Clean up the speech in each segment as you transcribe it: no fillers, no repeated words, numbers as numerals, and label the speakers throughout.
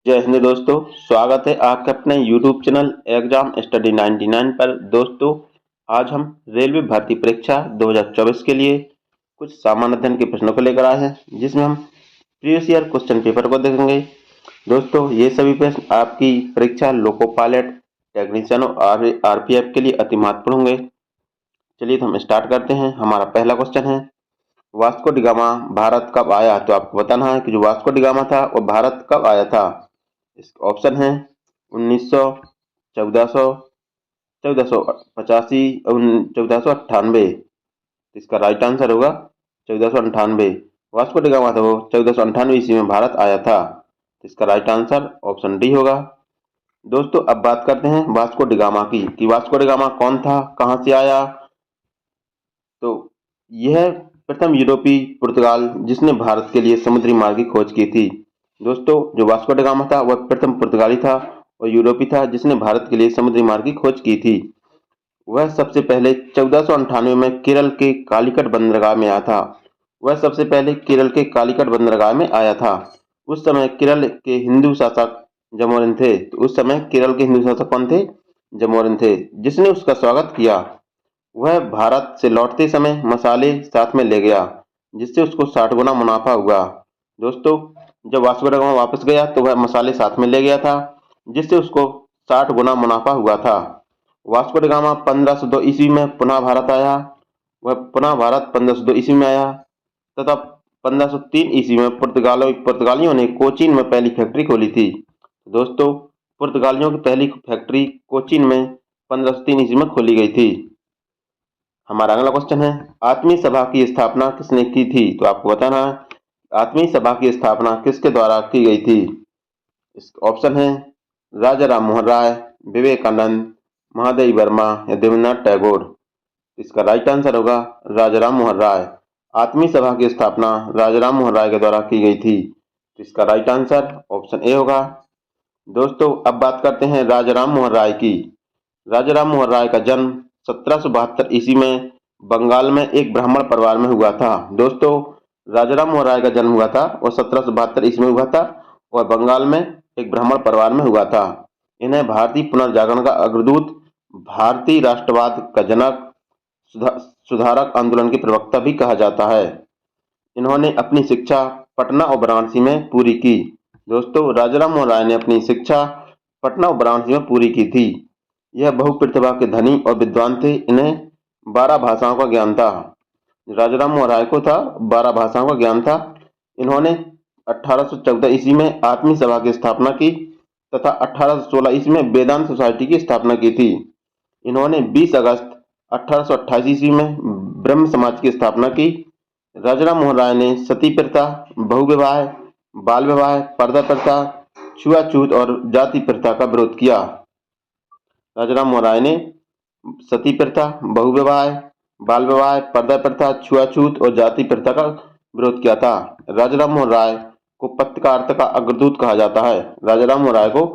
Speaker 1: जय हिंद दोस्तों, स्वागत है आपके अपने YouTube चैनल एग्जाम स्टडी 99 पर। दोस्तों, आज हम रेलवे भर्ती परीक्षा 2024 के लिए कुछ सामान्य अध्ययन के प्रश्नों को लेकर आए हैं, जिसमें हम प्रीवियस ईयर क्वेश्चन पेपर को देखेंगे। दोस्तों, ये सभी प्रश्न आपकी परीक्षा लोको पायलट, टेक्नीशियन और RPF के लिए अति महत्वपूर्ण होंगे। चलिए तो हम स्टार्ट करते हैं। हमारा पहला क्वेश्चन है, वास्को डी गामा भारत कब आया? तो आपको बताना है कि जो वास्को डी गामा था वो भारत कब आया था। इसका ऑप्शन है 1900, 1400, 1485, 1498। इसका राइट आंसर होगा 1498। वास्को डी गामा था वो 1498 ईस्वी में भारत आया था। इसका राइट आंसर ऑप्शन डी होगा। दोस्तों, अब बात करते हैं वास्को डी गामा की कि वास्को डी गामा कौन था, कहां से आया। तो यह प्रथम यूरोपीय पुर्तगाल जिसने भारत के लिए समुद्री मार्ग की खोज की थी। दोस्तों, जो वास्को डी गामा था वह प्रथम पुर्तगाली था और यूरोपीय था जिसने भारत के लिए समुद्री मार्ग की खोज की थी। वह सबसे पहले 1498 में केरल के कालीकट बंदरगाह में आया था। आया था। उस समय केरल के हिंदू शासक जमोरिन थे। कौन थे? जमोरिन थे, जिसने उसका स्वागत किया। वह भारत से लौटते समय मसाले साथ में ले गया, जिससे उसको 60 गुना मुनाफा हुआ। दोस्तों, जब वास्को डी गामा वापस गया तो वह मसाले साथ में ले गया था, जिससे उसको 60 गुना मुनाफा हुआ था। वास्को डी गामा 1502 ईस्वी में पुनः भारत आया। वह पुनः भारत 1502 ईस्वी में आया तथा 1503 ईस्वी में पुर्तगालियों ने कोचीन में पहली फैक्ट्री खोली थी। दोस्तों, पुर्तगालियों की पहली फैक्ट्री कोचीन में 1503 ईस्वी में खोली गई थी। हमारा अगला क्वेश्चन है, आत्मीय सभा की स्थापना किसने की थी? तो आपको बताना है आत्मीय सभा की स्थापना किसके द्वारा की गई थी। इसका ऑप्शन है राजा राम मोहन राय, विवेकानंद, महादेवी वर्मा या देवेंद्रनाथ टैगोर। इसका राइट आंसर होगा राजा राम मोहन राय। आत्मीय सभा की स्थापना राजा राम मोहन राय के द्वारा की गई थी। इसका राइट आंसर ऑप्शन ए होगा। दोस्तों, अब बात करते हैं राजा राम मोहन राय की। राजा राम मोहन राय का जन्म 1772 ईस्वी में बंगाल में एक ब्राह्मण परिवार में हुआ था। दोस्तों, राजा राम मोहन राय का जन्म हुआ था वो 1772 ईस्वी में हुआ था और बंगाल में एक ब्राह्मण परिवार में हुआ था। इन्हें भारतीय पुनर्जागरण का अग्रदूत, भारतीय राष्ट्रवाद का जनक, सुधारक आंदोलन के प्रवक्ता भी कहा जाता है। इन्होंने अपनी शिक्षा पटना और वाराणसी में पूरी की। दोस्तों, राजा राम मोहन राय ने अपनी शिक्षा पटना और वाराणसी में पूरी की थी। यह बहुप्रतिभा के धनी और विद्वान थे। इन्हें 12 भाषाओं का ज्ञान था। राजा राम मोहन राय को था 12 भाषाओं का ज्ञान था। इन्होंने 1814 ईस्वी में आत्मीय सभा की स्थापना की तथा 1816 ईस्वी में वेदांत सोसाइटी की स्थापना की थी। इन्होंने 20 अगस्त 1828 ईस्वी में ब्रह्म समाज की स्थापना की। राजा राम मोहन राय ने सती प्रथा, बहुविवाह, बाल विवाह, पर्दा प्रथा, छुआछूत और जाति प्रथा का विरोध किया। राजा राम मोहन राय ने सती प्रथा, बहुविवाह, बाल विवाह, पर्दा प्रथा, छुआछूत और जाति प्रथा का विरोध किया था। राजा राम मोहन राय को पत्रकारिता का अग्रदूत कहा जाता है। राजा राम मोहन राय को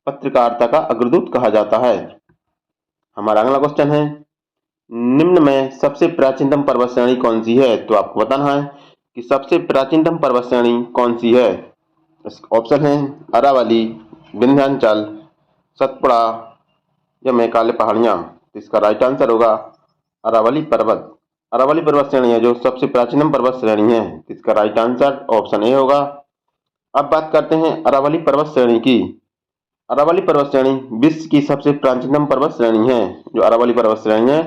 Speaker 1: पत्रकारिता का अग्रदूत कहा जाता है। हमारा अगला क्वेश्चन है, निम्न में सबसे प्राचीनतम पर्वत श्रेणी कौन सी है? तो आपको बताना है कि सबसे प्राचीनतम पर्वत श्रेणी कौन सी है। ऑप्शन है अरावली, विंध्याचल, सतपुड़ा या मेघालय पहाड़ियां। इसका राइट आंसर होगा अरावली पर्वत। अरावली पर्वत श्रेणी है जो सबसे प्राचीनतम पर्वत श्रेणी है। इसका राइट आंसर ऑप्शन ए होगा। अब बात करते हैं अरावली पर्वत श्रेणी की। अरावली पर्वत श्रेणी विश्व की सबसे प्राचीनतम पर्वत श्रेणी है। जो अरावली पर्वत श्रेणी है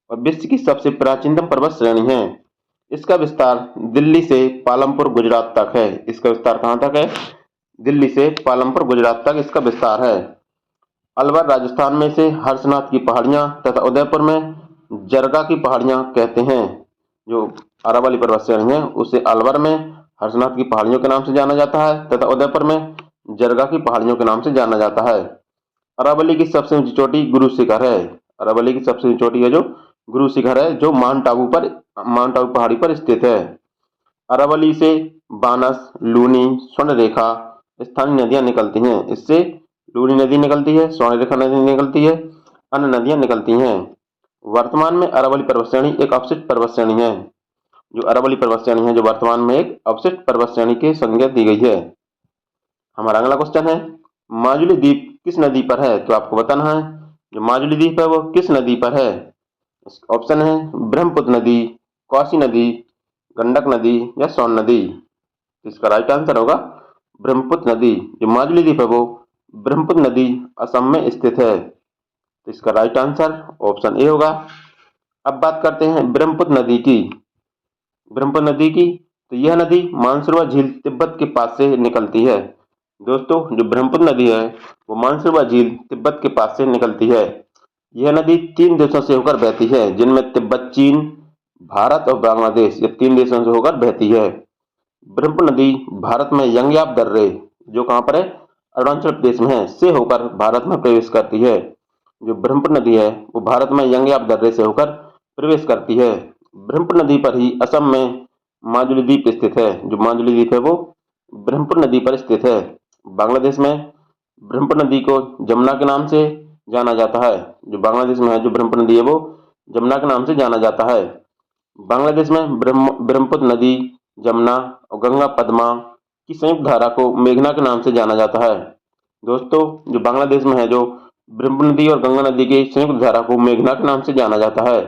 Speaker 1: और विश्व की सबसे प्राचीनतम पर्वत श्रेणी है। इसका विस्तार दिल्ली से पालमपुर गुजरात तक है। इसका विस्तार कहां तक है? दिल्ली से पालमपुर गुजरात तक इसका विस्तार है। अलवर राजस्थान में से हर्षनाथ की पहाड़ियां तथा उदयपुर में जरगा की पहाड़ियां कहते हैं। जो अरावली पर्वत श्रेणी है उसे अलवर में हर्षनाथ की पहाड़ियों के नाम से जाना जाता है तथा उदयपुर में जरगा की पहाड़ियों के नाम से जाना जाता है। अरावली की सबसे ऊंची चोटी गुरु शिखर है। अरावली की सबसे ऊंची चोटी है जो गुरु शिखर है, जो माउंट आबू पहाड़ी पर स्थित है। अरावली से बानस, लूनी, स्वर्णरेखा स्थानीय नदियां निकलती हैं। इससे लूनी नदी निकलती है, स्वर्णरेखा नदी निकलती है, अन्य नदियां निकलती हैं। वर्तमान में अरावली पर्वत श्रेणी एक अवशिष्ट पर्वत श्रेणी है। जो अरावली पर्वत श्रेणी है जो वर्तमान में एक अवशिष्ट पर्वत श्रेणी की संज्ञा दी गई है। हमारा अगला क्वेश्चन है, माजुली द्वीप किस नदी पर है? तो आपको बताना है जो माजुली द्वीप है वो किस नदी पर है। ऑप्शन है ब्रह्मपुत्र नदी, कोसी नदी, गंडक नदी या सोन नदी। इसका राइट आंसर होगा ब्रह्मपुत्र नदी। जो माजुली द्वीप है वो ब्रह्मपुत्र नदी असम में स्थित है। तो इसका राइट आंसर ऑप्शन ए होगा। अब बात करते हैं ब्रह्मपुत्र नदी की। ब्रह्मपुत्र नदी की तो यह नदी मानसरोवर झील तिब्बत के पास से निकलती है। दोस्तों जो ब्रह्मपुत्र नदी है वो मानसरोवर झील तिब्बत के पास से निकलती है। यह नदी 3 देशों से होकर बहती है जिनमें तिब्बत, चीन, भारत और बांग्लादेश, ये 3 देशों से होकर बहती है। ब्रह्मपुत्र नदी भारत में यंगयाप दर्रे, जो कहाँ पर है, अरुणाचल प्रदेश में है, से होकर भारत में प्रवेश करती है। जो ब्रह्मपुत्र नदी है वो भारत में यंगयाप दर्रे से होकर प्रवेश करती है। ब्रह्मपुत्र नदी पर ही असम में माजुली द्वीप स्थित है। जो माजुली द्वीप है वो ब्रह्मपुत्र नदी पर स्थित है। बांग्लादेश में ब्रह्मपुत्र नदी को जमुना के नाम से जाना जाता है। जो बांग्लादेश में है जो ब्रह्मपुत्र नदी है वो जमुना के नाम से जाना जाता है। बांग्लादेश में ब्रह्मपुत्र नदी, जमुना और गंगा पद्मा की संयुक्त धारा को मेघना के नाम से जाना जाता है। दोस्तों जो बांग्लादेश में है जो ब्रह्मपुत्र नदी और गंगा नदी की संयुक्त धारा को मेघना के नाम से जाना जाता है।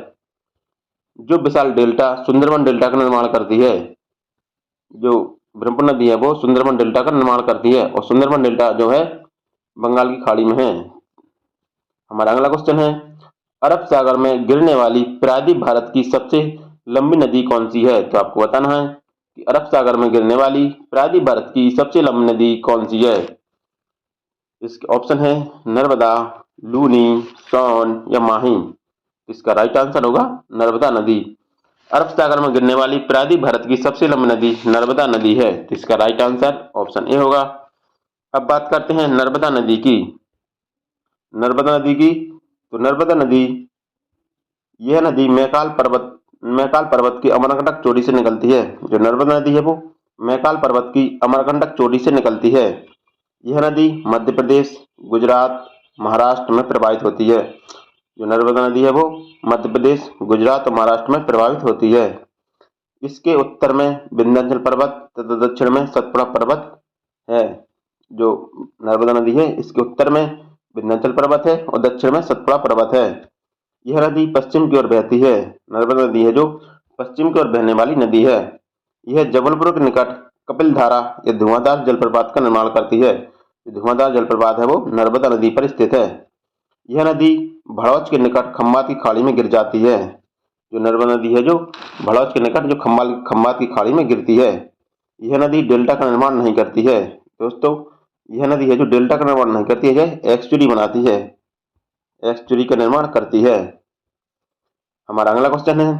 Speaker 1: जो विशाल डेल्टा सुंदरबन डेल्टा का निर्माण करती है। जो ब्रह्मपुत्र नदी है वो सुंदरबन डेल्टा का निर्माण करती है और सुंदरबन डेल्टा जो है बंगाल की खाड़ी में है। हमारा अगला क्वेश्चन है अरब सागर में गिरने वाली प्रायद्वीप भारत की सबसे लंबी नदी कौन सी है? तो आपको बताना है कि अरब सागर में गिरने वाली प्रायद्वीप भारत की सबसे लंबी नदी कौन सी है। इसके ऑप्शन है नर्मदा, लूनी, सोन या माही। इसका राइट आंसर होगा नर्मदा नदी। अरब सागर में गिरने वाली प्रायद्वीप भारत की सबसे लंबी नदी नर्मदा नदी है। तो इसका राइट आंसर ऑप्शन ए होगा। अब बात करते हैं नर्मदा नदी की। नर्मदा नदी की तो नर्मदा नदी, यह नदी मैकाल पर्वत की अमरकंटक चोटी से निकलती है। जो नर्मदा नदी है वो मैकाल पर्वत की अमरकंटक चोटी से निकलती है। यह नदी मध्य प्रदेश, गुजरात, महाराष्ट्र में प्रवाहित होती है। जो नर्मदा नदी है वो मध्य प्रदेश, गुजरात और महाराष्ट्र में प्रवाहित होती है। इसके उत्तर में विंध्याचल पर्वत तथा दक्षिण में सतपुड़ा पर्वत है। जो नर्मदा नदी है इसके उत्तर में विंध्याचल पर्वत है और दक्षिण में सतपुड़ा पर्वत है। यह नदी पश्चिम की ओर बहती है। नर्मदा नदी है जो पश्चिम की ओर बहने वाली नदी है। यह जबलपुर के निकट कपिलधारा या धुआंधार जलप्रपात का निर्माण करती है। धुआंधार जलप्रपात है वो नर्मदा नदी पर स्थित है। यह नदी भड़ौच के निकट खम्बात की खाड़ी में गिर जाती है। जो नर्मदा नदी है जो भड़ौच के निकट जो खम्बात की खाड़ी में गिरती है। यह नदी डेल्टा का निर्माण नहीं करती है। दोस्तों यह नदी है जो डेल्टा का निर्माण नहीं करती है, एक्सचुरी बनाती है, एक्सचुरी का निर्माण करती है। हमारा अगला क्वेश्चन है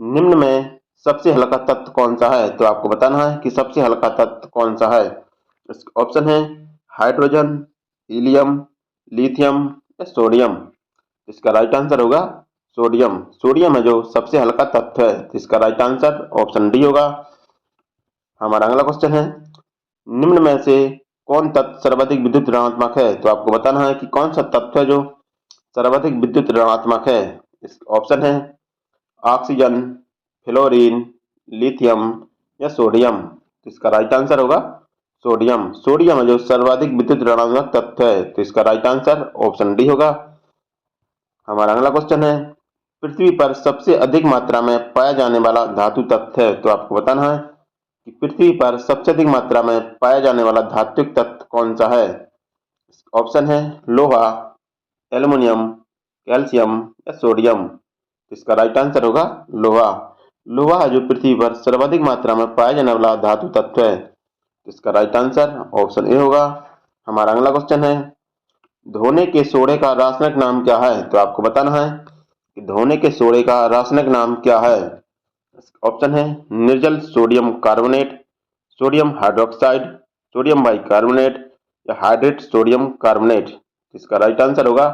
Speaker 1: निम्न में सबसे हल्का तत्व कौन सा है? तो आपको बताना है कि सबसे हल्का तत्व कौन सा है। ऑप्शन है हाइड्रोजन, हीलियम, लिथियम या सोडियम। इसका राइट आंसर होगा सोडियम। सोडियम है जो सबसे हल्का तत्व है। इसका राइट आंसर ऑप्शन डी होगा। हमारा अगला क्वेश्चन है निम्न में से कौन तत्व सर्वाधिक विद्युत ऋणात्मक है? तो आपको बताना है कि कौन सा तत्व है जो सर्वाधिक विद्युत ऋणात्मक है। इस ऑप्शन है ऑक्सीजन, फ्लोरीन, लिथियम या सोडियम। इसका राइट आंसर होगा सोडियम। सोडियम है जो सर्वाधिक विद्युत ऋणात्मक तत्व है। तो इसका राइट आंसर ऑप्शन डी होगा। हमारा अगला क्वेश्चन है पृथ्वी पर सबसे अधिक मात्रा में पाया जाने वाला धातु तत्व है। तो आपको बताना है कि पृथ्वी पर सबसे अधिक मात्रा में पाया जाने वाला धात्विक तत्व कौन सा है। ऑप्शन है लोहा, एल्युमिनियम, कैल्शियम या सोडियम। इसका राइट आंसर होगा लोहा। लोहा है जो पृथ्वी पर सर्वाधिक मात्रा में पाया जाने वाला धातु तत्व है। इसका राइट आंसर ऑप्शन ए होगा। हमारा अगला क्वेश्चन है धोने के सोडे का रासायनिक नाम क्या है? तो आपको बताना है कि धोने के सोडे का रासायनिक नाम क्या है। ऑप्शन है निर्जल sodium carbonate, sodium hydroxide, sodium bicarbonate या हाइड्रेट सोडियम कार्बोनेट। इसका राइट आंसर होगा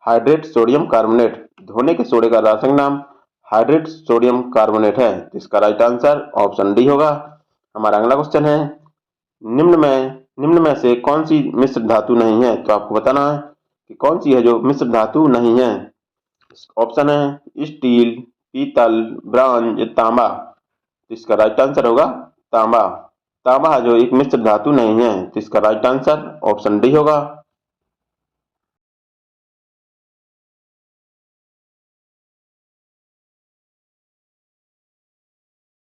Speaker 1: हाइड्रेट सोडियम कार्बोनेट। धोने के सोडे का रासायनिक नाम हाइड्रेट सोडियम कार्बोनेट है। इसका राइट आंसर ऑप्शन डी होगा। हमारा अगला क्वेश्चन है निम्न में से कौन सी मिश्र धातु नहीं है? तो आपको बताना है कि कौन सी है जो मिश्र धातु नहीं है। ऑप्शन है स्टील, पीतल, ब्रॉन्ज या तांबा। इसका राइट आंसर होगा तांबा। तांबा जो एक मिश्र धातु नहीं है, तो इसका राइट आंसर ऑप्शन डी होगा।